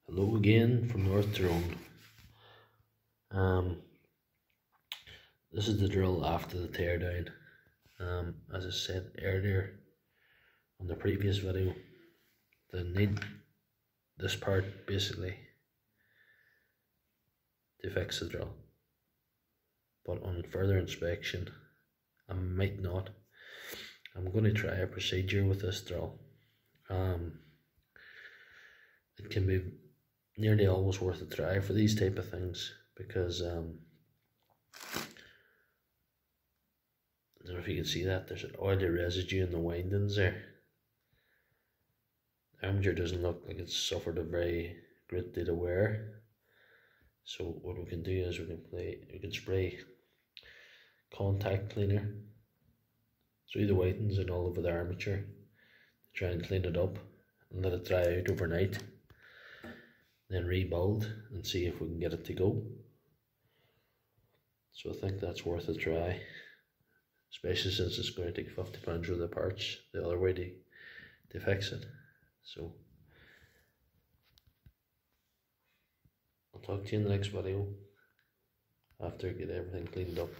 Hello again from North Tyrone. This is the drill after the teardown. As I said earlier on the previous video, they need this part basically to fix the drill. But on further inspection, I might not. I'm going to try a procedure with this drill. It can be nearly always worth a try for these type of things because I don't know if you can see that there's an oily residue in the windings there. The armature doesn't look like it's suffered a very great deal of wear. So what we can do is we can spray contact cleaner through the whitings and all over the armature to try and clean it up and let it dry out overnight. Then rebuild and see if we can get it to go. So I think that's worth a try, especially since it's going to take £50 worth of parts the other way to fix it. So I'll talk to you in the next video after I get everything cleaned up.